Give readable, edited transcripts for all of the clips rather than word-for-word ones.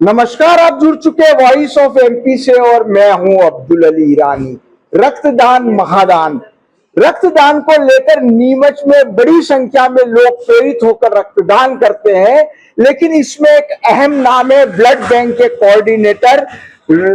नमस्कार, आप जुड़ चुके वॉइस ऑफ एमपी से और मैं हूं अब्दुल अली ईरानी। रक्तदान महादान, रक्तदान को लेकर नीमच में बड़ी संख्या में लोग प्रेरित होकर रक्तदान करते हैं, लेकिन इसमें एक अहम नाम है ब्लड बैंक के कोऑर्डिनेटर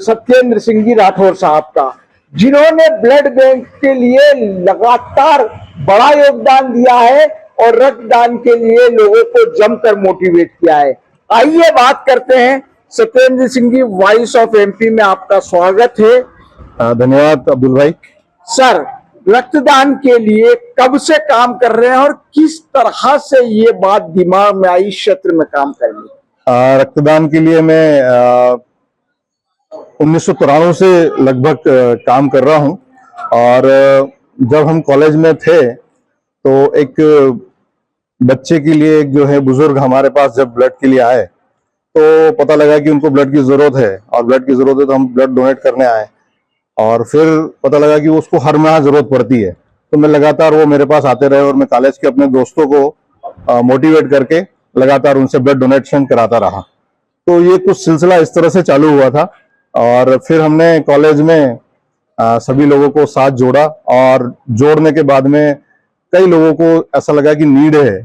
सत्येंद्र सिंह जी राठौर साहब का, जिन्होंने ब्लड बैंक के लिए लगातार बड़ा योगदान दिया है और रक्तदान के लिए लोगों को जमकर मोटिवेट किया है। आइए बात करते हैं। Satyendra Singh ji, voice of MP में आपका स्वागत है। धन्यवाद अब्दुल भाई। सर, रक्तदान के लिए कब से काम कर रहे हैं और किस तरह से ये बात दिमाग में आई इस क्षेत्र में काम करने? रक्तदान के लिए मैं 1993 से लगभग काम कर रहा हूं और जब हम कॉलेज में थे तो एक बच्चे के लिए एक जो है बुजुर्ग हमारे पास जब ब्लड के लिए आए तो पता लगा कि उनको ब्लड की जरूरत है और ब्लड की जरूरत है तो हम ब्लड डोनेट करने आए और फिर पता लगा कि उसको हर माह जरूरत पड़ती है। तो मैं लगातार वो मेरे पास आते रहे और मैं कॉलेज के अपने दोस्तों को मोटिवेट करके लगातार उनसे ब्लड डोनेशन कराता रहा। तो ये कुछ सिलसिला इस तरह से चालू हुआ था और फिर हमने कॉलेज में सभी लोगों को साथ जोड़ा और जोड़ने के बाद में कई लोगों को ऐसा लगा कि नीड है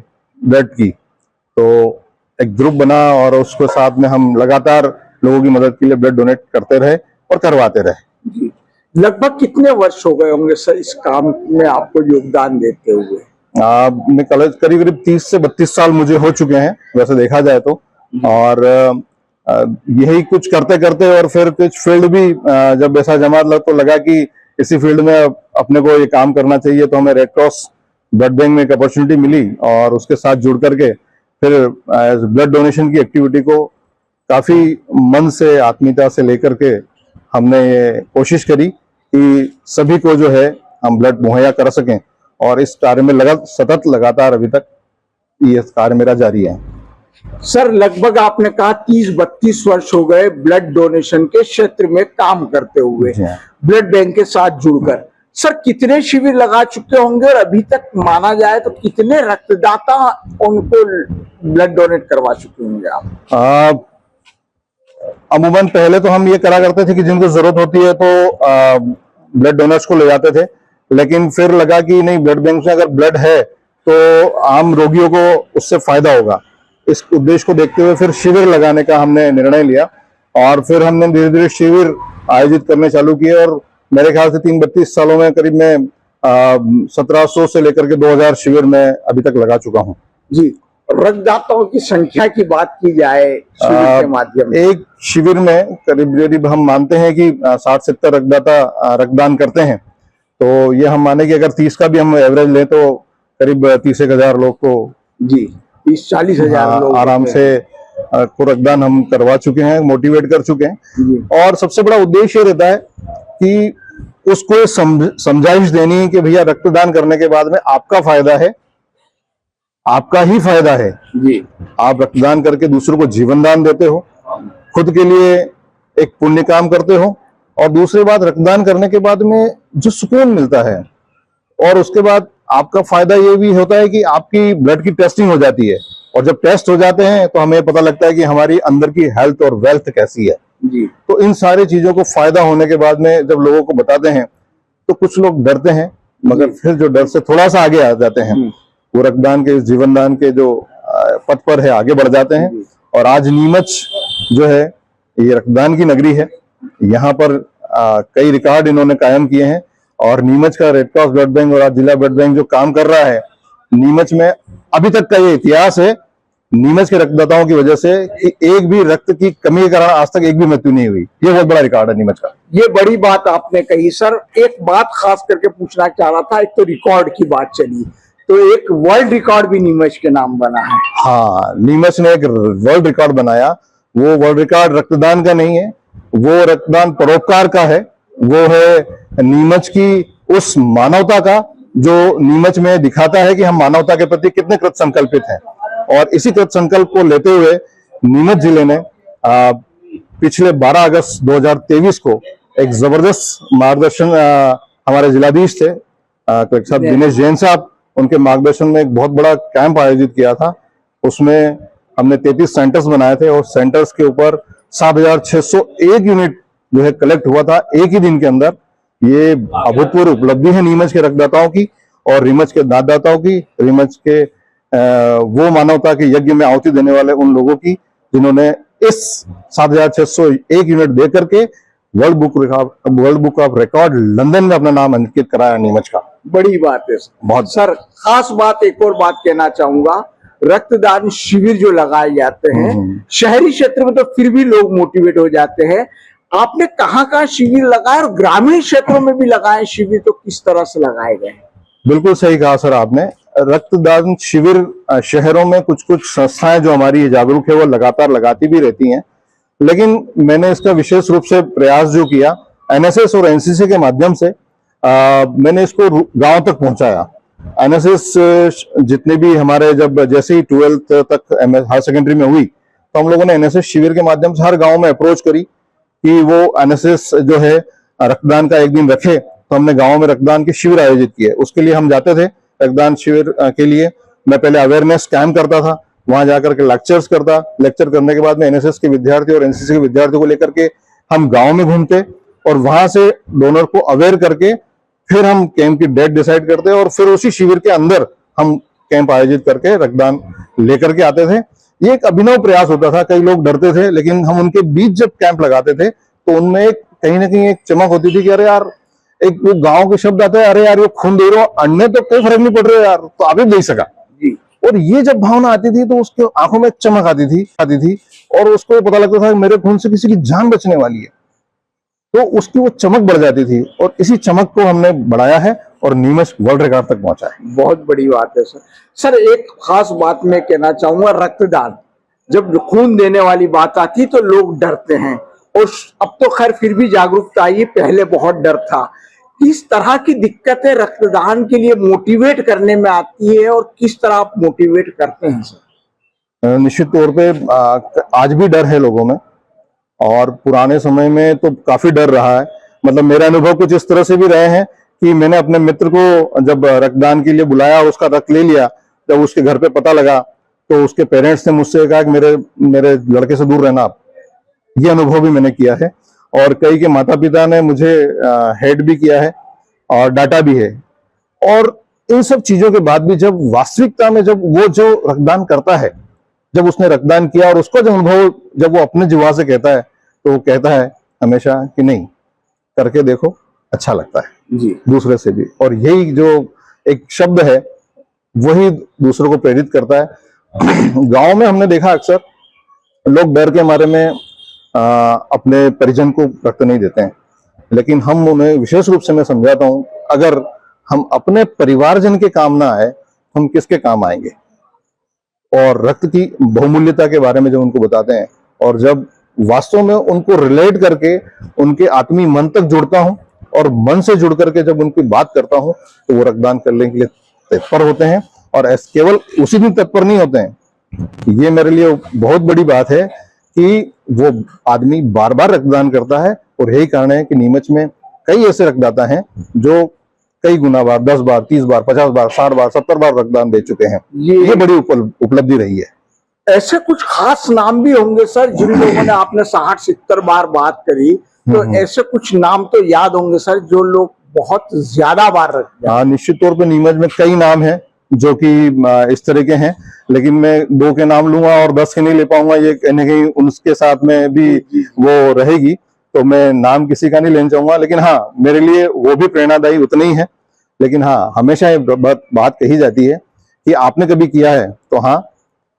ब्लड की, तो एक ग्रुप बना और उसके साथ में हम लगातार लोगों की मदद के लिए ब्लड डोनेट करते रहे और करवाते रहे। लगभग कितने वर्ष हो गए होंगे सर इस काम में आपको योगदान देते हुए? मैं कॉलेज करीब करीब 30 से 32 साल मुझे हो चुके हैं वैसे देखा जाए तो। और यही कुछ करते करते और फिर कुछ फील्ड भी जब ऐसा जमा तो लगा कि इसी फील्ड में अपने को ये काम करना चाहिए, तो हमें रेड क्रॉस ब्लड बैंक में एक अपॉर्चुनिटी मिली और उसके साथ जुड़ करके फिर ब्लड डोनेशन की एक्टिविटी को काफी मन से आत्मीयता से लेकर के हमने ये कोशिश करी कि सभी को जो है हम ब्लड मुहैया कर सकें और इस कार्य में सतत लगातार अभी तक ये कार्य मेरा जारी है। सर, लगभग आपने कहा 30-32 वर्ष हो गए ब्लड डोनेशन के क्षेत्र में काम करते हुए, ब्लड बैंक के साथ जुड़कर। सर, कितने शिविर लगा चुके होंगे और अभी तक माना जाए तो कितने रक्तदाता उनको ब्लड डोनेट करवा चुके होंगे आप? अमूमन पहले तो हम ये करा करते थे कि जिनको जरूरत होती है तो ब्लड डोनर्स को ले जाते थे, लेकिन फिर लगा कि नहीं, ब्लड बैंक में अगर ब्लड है तो आम रोगियों को उससे फायदा होगा। इस उद्देश्य को देखते हुए फिर शिविर लगाने का हमने निर्णय लिया और फिर हमने धीरे धीरे शिविर आयोजित करने चालू किए और मेरे ख्याल से 32 सालों में करीब मैं 1700 से लेकर के 2000 शिविर में अभी तक लगा चुका हूँ। जी, रक्तदाताओं की संख्या की बात की जाए शिविर के माध्यम से, एक शिविर में करीब हम मानते हैं कि 60-70 रक्तदाता रक्तदान करते हैं। तो ये हम माने कि अगर 30 का भी हम एवरेज लें तो करीब 30,000 लोग को, जी 30-40,000 लोग आराम से को रक्तदान हम करवा चुके हैं, मोटिवेट कर चुके हैं। और सबसे बड़ा उद्देश्य रहता है कि उसको समझाइश देनी है कि भैया रक्तदान करने के बाद में आपका फायदा है, आपका ही फायदा है जी। आप रक्तदान करके दूसरों को जीवन दान देते हो, खुद के लिए एक पुण्य काम करते हो और दूसरी बात रक्तदान करने के बाद में जो सुकून मिलता है और उसके बाद आपका फायदा ये भी होता है कि आपकी ब्लड की टेस्टिंग हो जाती है और जब टेस्ट हो जाते हैं तो हमें पता लगता है कि हमारी अंदर की हेल्थ और वेल्थ कैसी है जी। तो इन सारी चीजों को फायदा होने के बाद में जब लोगों को बताते हैं तो कुछ लोग डरते हैं, मगर फिर जो डर से थोड़ा सा आगे आ जाते हैं वो रक्तदान के जीवन दान के जो पथ पर है आगे बढ़ जाते हैं। और आज नीमच जो है ये रक्तदान की नगरी है, यहाँ पर कई रिकॉर्ड इन्होंने कायम किए हैं और नीमच का रेड क्रॉस ब्लड बैंक और आज जिला ब्लड बैंक जो काम कर रहा है नीमच में, अभी तक का ये इतिहास है नीमच के रक्तदाताओं की वजह से कि एक भी रक्त की कमी के कारण आज तक एक भी मृत्यु नहीं हुई। ये बहुत बड़ा रिकॉर्ड है नीमच का। ये बड़ी बात आपने कही सर। एक बात खास करके पूछना चाह रहा था, एक तो रिकॉर्ड की बात चली तो एक वर्ल्ड रिकॉर्ड भी नीमच के नाम बना है। हाँ, नीमच ने एक वर्ल्ड रिकॉर्ड बनाया। वो वर्ल्ड रिकॉर्ड रक्तदान का नहीं है, वो रक्तदान परोपकार का है। वो है नीमच की उस मानवता का जो नीमच में दिखाता है कि हम मानवता के प्रति कितने कृत संकल्पित हैं। और इसी कृत संकल्प को लेते हुए नीमच जिले ने पिछले 12 अगस्त 2023 को एक जबरदस्त मार्गदर्शन हमारे जिलाधीश थे कलेक्टर साहब दिनेश जैन साहब, उनके मार्गदर्शन में एक बहुत बड़ा कैंप आयोजित किया था। उसमें हमने 33 सेंटर्स बनाए थे और सेंटर्स के ऊपर 7,601 यूनिट जो है कलेक्ट हुआ था एक ही दिन के अंदर। ये अभूतपूर्व उपलब्धि है नीमच के रक्तदाताओं की और नीमच के दानदाताओं की, नीमच के वो मानवता के यज्ञ में आहुति देने वाले उन लोगों की जिन्होंने इस 7,601 यूनिट दे करके world book of record London में अपना नाम अंकित कराया नीमच का। बड़ी बात है बहुत सर। खास बात, एक और बात कहना चाहूंगा, रक्तदान शिविर जो लगाए जाते हैं शहरी क्षेत्र में तो फिर भी लोग मोटिवेट हो जाते हैं, आपने कहाँ शिविर लगाए और ग्रामीण क्षेत्रों में भी लगाए शिविर, तो किस तरह से लगाए गए? बिल्कुल सही कहा सर आपने। रक्तदान शिविर शहरों में कुछ कुछ संस्थाएं जो हमारी जागरूक है वो लगातार लगाती भी रहती हैं, लेकिन मैंने इसका विशेष रूप से प्रयास जो किया एनएसएस और एनसीसी के माध्यम से मैंने इसको गांव तक पहुंचाया। एनएसएस जितने भी हमारे जैसे ही 12th तक हायर सेकेंडरी में हुई तो हम लोगों ने एनएसएस शिविर के माध्यम से हर गांव में अप्रोच करी कि वो एनएसएस जो है रक्तदान का एक दिन रखे, तो हमने गांव में रक्तदान के शिविर आयोजित किए। उसके लिए हम जाते थे रक्तदान शिविर के लिए। मैं पहले अवेयरनेस कैंप करता था, वहां जाकर के लेक्चर्स करता, लेक्चर करने के बाद में एनएसएस के विद्यार्थी और एनसीसी के विद्यार्थियों को लेकर के हम गांव में घूमते और वहां से डोनर को अवेयर करके फिर हम कैंप की डेट डिसाइड करते और फिर उसी शिविर के अंदर हम कैंप आयोजित करके रक्तदान लेकर के आते थे। ये एक अभिनव प्रयास होता था, कई लोग डरते थे, लेकिन हम उनके बीच जब कैंप लगाते थे तो उनमें एक कहीं ना कहीं एक चमक होती थी कि अरे यार, एक वो गांव के शब्द आते हैं, अरे यार ये खून दे रहे हो, अन्य तो कोई फर्क नहीं पड़ रहा यार, तो आप भी दे सका। और ये जब भावना आती थी तो उसके आंखों में चमक आती थी और उसको पता लगता था कि मेरे खून से किसी की जान बचने वाली है, तो उसकी वो चमक बढ़ जाती थी और इसी चमक को हमने बढ़ाया है और नीमच वर्ल्ड रिकॉर्ड तक पहुंचा है। बहुत बड़ी बात है सर। सर एक खास बात मैं कहना चाहूंगा, रक्तदान जब खून देने वाली बात आती तो लोग डरते हैं और अब तो खैर फिर भी जागरूकता आई, पहले बहुत डर था। किस तरह की दिक्कतें रक्तदान के लिए मोटिवेट करने में आती है और किस तरह आप मोटिवेट करते हैं सर? निश्चित तौर पे आज भी डर है लोगों में और पुराने समय में तो काफी डर रहा है। मतलब मेरा अनुभव कुछ इस तरह से भी रहे हैं कि मैंने अपने मित्र को जब रक्तदान के लिए बुलाया और उसका रक्त ले लिया, जब उसके घर पे पता लगा तो उसके पेरेंट्स ने मुझसे कहा कि मेरे लड़के से दूर रहना आप। ये अनुभव भी मैंने किया है और कई के माता पिता ने मुझे हेड भी किया है और डांटा भी है। और इन सब चीजों के बाद भी जब वास्तविकता में जब वो जो रक्तदान करता है, जब उसने रक्तदान किया और उसको जब अनुभव जब वो अपने जुबान से कहता है तो वो कहता है हमेशा कि नहीं, करके देखो, अच्छा लगता है जी दूसरे से भी। और यही जो एक शब्द है वही दूसरों को प्रेरित करता है। गांव में हमने देखा अक्सर लोग डर के मारे में अपने परिजन को रक्त नहीं देते हैं, लेकिन हम उन्हें विशेष रूप से मैं समझाता हूं, अगर हम अपने परिवारजन के काम ना आए हम किसके काम आएंगे। और रक्त की बहुमूल्यता के बारे में जब उनको बताते हैं और जब वास्तव में उनको रिलेट करके उनके आत्मीय मन तक जुड़ता हूं और मन से जुड़ करके जब उनकी बात करता हूं तो वो रक्तदान करने के लिए तत्पर होते हैं और केवल उसी दिन तत्पर नहीं होते हैं। ये मेरे लिए बहुत बड़ी बात है कि वो आदमी बार बार रक्तदान करता है और यही कारण है कि नीमच में कई ऐसे रक्तदाता हैं जो कई गुना बार, 10 बार, 30 बार, 50 बार, 60 बार, 70 बार रक्तदान दे चुके हैं। ये बड़ी उपलब्धि रही है। ऐसे कुछ खास नाम भी होंगे सर जिन लोगों ने, आपने 60-70 बार बात करी, तो ऐसे कुछ नाम तो याद होंगे सर जो लोग बहुत ज्यादा बार रखते हैं? हाँ, निश्चित तौर पे नीमच में कई नाम हैं जो कि इस तरह के हैं, लेकिन मैं 2 के नाम लूंगा और 10 के नहीं ले पाऊंगा, ये कहीं कहीं उनके साथ में भी वो रहेगी, तो मैं नाम किसी का नहीं लेना चाहूंगा। लेकिन हाँ, मेरे लिए वो भी प्रेरणादायी उतने ही है। लेकिन हाँ, हमेशा ये बात कही जाती है कि आपने कभी किया है, तो हाँ,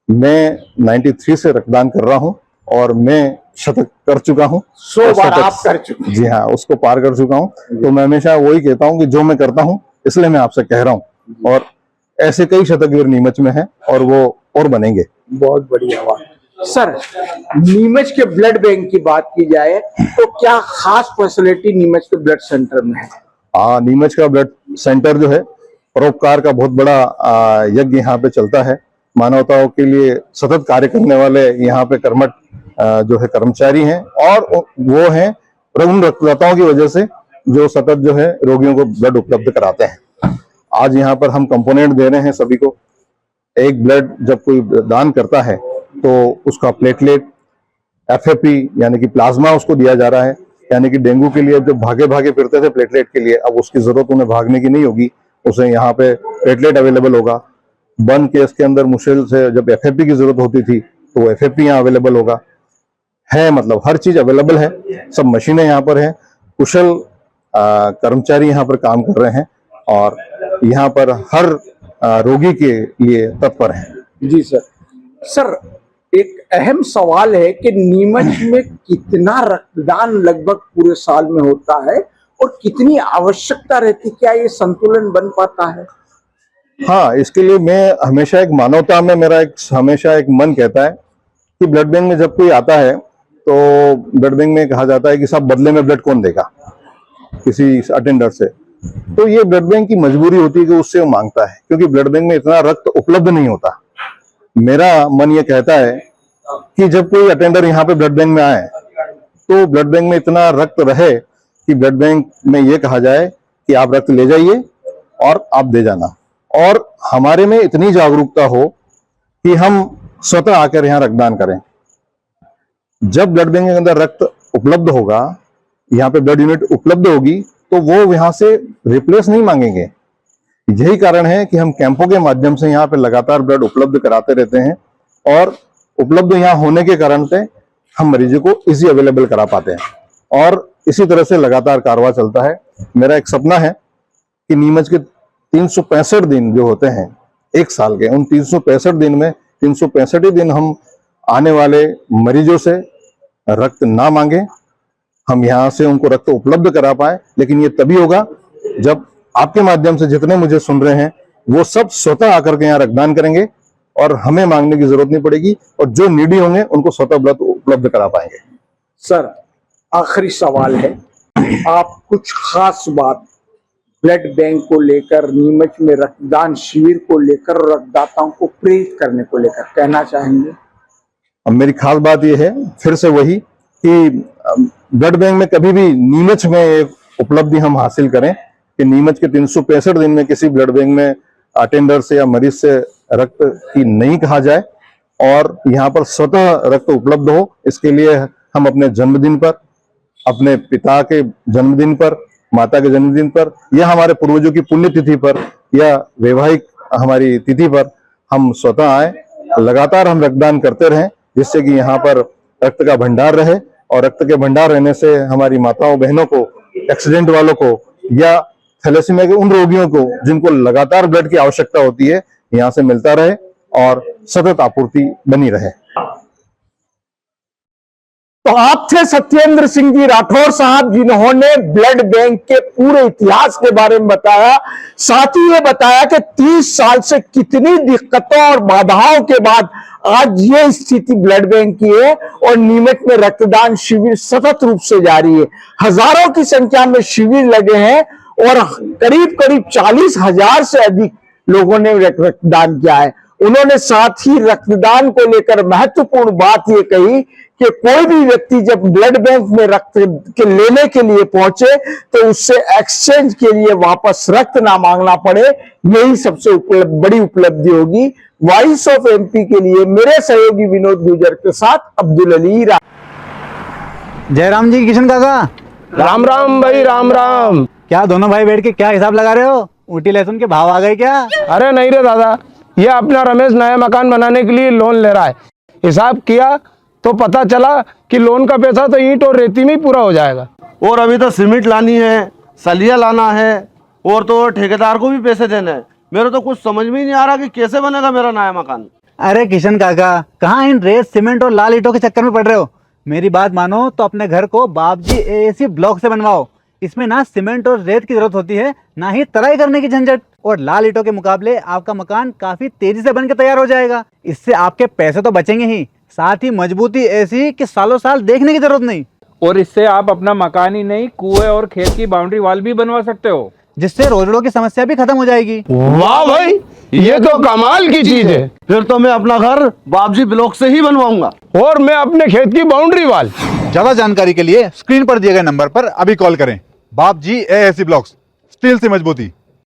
मैं 93 से रक्तदान कर रहा हूँ और मैं शतक कर चुका हूँ। 100 बार आप कर चुके? जी हाँ, उसको पार कर चुका हूँ। तो मैं हमेशा वही कहता हूँ कि जो मैं करता हूँ इसलिए मैं आपसे कह रहा हूँ। और ऐसे कई शतकवीर नीमच में हैं और वो और बनेंगे। बहुत बढ़िया बात। सर नीमच के ब्लड बैंक की बात की जाए तो क्या खास फैसिलिटी नीमच के ब्लड सेंटर में है? नीमच का ब्लड सेंटर जो है परोपकार का बहुत बड़ा यज्ञ यहाँ पे चलता है। मानवताओं के लिए सतत कार्य करने वाले यहाँ पे कर्मठ जो है कर्मचारी हैं और वो हैं उन रक्तदाताओं की वजह से जो सतत जो है रोगियों को ब्लड उपलब्ध कराते हैं। आज यहाँ पर हम कंपोनेंट दे रहे हैं सभी को। एक ब्लड जब कोई दान करता है तो उसका प्लेटलेट, FFP यानी कि प्लाज्मा उसको दिया जा रहा है, यानी कि डेंगू के लिए जो भागे भागे फिरते थे प्लेटलेट के लिए, अब उसकी जरूरत उन्हें भागने की नहीं होगी, उसे यहाँ पे प्लेटलेट अवेलेबल होगा। बर्न केस के अंदर मुश्किल से जब FFP की जरूरत होती थी तो वो FFP यहाँ अवेलेबल होगा, है मतलब हर चीज अवेलेबल है, सब मशीनें यहाँ पर हैं, कुशल कर्मचारी यहाँ पर काम कर रहे हैं और यहाँ पर हर रोगी के लिए तत्पर हैं। जी सर। सर, एक अहम सवाल है कि नीमच में कितना रक्तदान लगभग पूरे साल में होता है और कितनी आवश्यकता रहती, क्या ये संतुलन बन पाता है? हाँ, इसके लिए मैं हमेशा एक मानवता में मेरा एक हमेशा एक मन कहता है कि ब्लड बैंक में जब कोई आता है तो ब्लड बैंक में कहा जाता है कि साहब बदले में ब्लड कौन देगा किसी अटेंडर से, तो ये ब्लड बैंक की मजबूरी होती है कि उससे वो मांगता है, क्योंकि ब्लड बैंक में इतना रक्त उपलब्ध नहीं होता। मेरा मन ये कहता है कि जब कोई अटेंडर यहाँ पे ब्लड बैंक में आए तो ब्लड बैंक में इतना रक्त रहे कि ब्लड बैंक में ये कहा जाए कि आप रक्त ले जाइए और आप दे जाना, और हमारे में इतनी जागरूकता हो कि हम स्वतः आकर यहाँ रक्तदान करें। जब ब्लड बैंक के अंदर रक्त उपलब्ध होगा, यहाँ पे ब्लड यूनिट उपलब्ध होगी, तो वो यहाँ से रिप्लेस नहीं मांगेंगे। यही कारण है कि हम कैंपों के माध्यम से यहाँ पे लगातार ब्लड उपलब्ध कराते रहते हैं और उपलब्ध यहाँ होने के कारण से हम मरीजों को इजी अवेलेबल करा पाते हैं और इसी तरह से लगातार कारवां चलता है। मेरा एक सपना है कि नीमच के 365 दिन जो होते हैं एक साल के, उन 365 दिन में 365 दिन हम आने वाले मरीजों से रक्त ना मांगे, हम यहाँ से उनको रक्त उपलब्ध करा पाए। लेकिन ये तभी होगा जब आपके माध्यम से जितने मुझे सुन रहे हैं वो सब स्वतः आकर के यहाँ रक्तदान करेंगे और हमें मांगने की जरूरत नहीं पड़ेगी, और जो नीडी होंगे उनको स्वतः ब्लड उपलब्ध करा पाएंगे। सर, आखिरी सवाल है, आप कुछ खास बात ब्लड बैंक को लेकर, नीमच में रक्तदान शिविर को लेकर और रक्तदाताओं को प्रेरित करने को लेकर कहना चाहेंगे? अब मेरी खास बात यह है फिर से वही कि ब्लड बैंक में कभी भी नीमच में एक उपलब्धि हम हासिल करें कि नीमच के 365 दिन में किसी ब्लड बैंक में अटेंडर से या मरीज से रक्त की नहीं कहा जाए और यहाँ पर स्वतः रक्त उपलब्ध हो। इसके लिए हम अपने जन्मदिन पर, अपने पिता के जन्मदिन पर, माता के जन्मदिन पर, या हमारे पूर्वजों की पुण्यतिथि पर, या वैवाहिक हमारी तिथि पर हम स्वतः आए, लगातार हम रक्तदान करते रहें, जिससे कि यहाँ पर रक्त का भंडार रहे। और रक्त के भंडार रहने से हमारी माताओं बहनों को, एक्सीडेंट वालों को या थैलेसीमिया के उन रोगियों को जिनको लगातार ब्लड की आवश्यकता होती है, यहाँ से मिलता रहे और सतत आपूर्ति बनी रहे। तो आप थे सत्येंद्र सिंह जी राठौर साहब, जिन्होंने ब्लड बैंक के पूरे इतिहास के बारे में बताया, साथ ही ये बताया कि 30 साल से कितनी दिक्कतों और बाधाओं के बाद आज ये स्थिति ब्लड बैंक की है और नीमच में रक्तदान शिविर सतत रूप से जारी है। हजारों की संख्या में शिविर लगे हैं और करीब करीब 40,000 से अधिक लोगों ने रक्तदान किया है। उन्होंने साथ ही रक्तदान को लेकर महत्वपूर्ण बात ये कही कि कोई भी व्यक्ति जब ब्लड बैंक में रक्त के लेने के लिए पहुंचे तो उससे एक्सचेंज के लिए वापस रक्त ना मांगना पड़े, यही सबसे बड़ी उपलब्धि होगी। वॉइस ऑफ एमपी के लिए मेरे सहयोगी विनोद गुजर के साथ अब्दुल अली। जयराम जी, किशन काका, राम राम भाई, राम राम। क्या दोनों भाई बैठ के क्या हिसाब लगा रहे हो? ऊटी लहसुन के भाव आ गए क्या? अरे नहीं रे दादा, ये अपना रमेश नया मकान बनाने के लिए लोन ले रहा है। हिसाब किया तो पता चला कि लोन का पैसा तो ईंट और रेती में ही पूरा हो जाएगा। और अभी तो सीमेंट लानी है, सलिया लाना है, और तो ठेकेदार को भी पैसे देने हैं। मेरे तो कुछ समझ में ही नहीं आ रहा कि कैसे बनेगा मेरा नया मकान। अरे किशन काका, कहाँ इन रेत, सीमेंट और लाल ईंटों के चक्कर में पड़ रहे हो? मेरी बात मानो तो अपने घर को बाबजी एएसी ब्लॉक से बनवाओ। इसमें ना सीमेंट और रेत की जरूरत होती है, ना ही तराई करने की झंझट, और लाल ईंटों के मुकाबले आपका मकान काफी तेजी से बनकर तैयार हो जाएगा। इससे आपके पैसे तो बचेंगे ही, साथ ही मजबूती ऐसी कि सालों साल देखने की जरूरत नहीं। और इससे आप अपना मकान ही नहीं, कुएं और खेत की बाउंड्री वॉल भी बनवा सकते हो, जिससे रोजड़ों की समस्या भी खत्म हो जाएगी। वाह भाई, ये तो कमाल की चीज है। फिर तो मैं अपना घर बाबजी ब्लॉक से ही बनवाऊंगा। और मैं अपने खेत की बाउंड्री वाल। ज्यादा जानकारी के लिए स्क्रीन पर दिए गए नंबर पर अभी कॉल करें। बाबजी एएसी ब्लॉक्स, स्टील से मजबूती।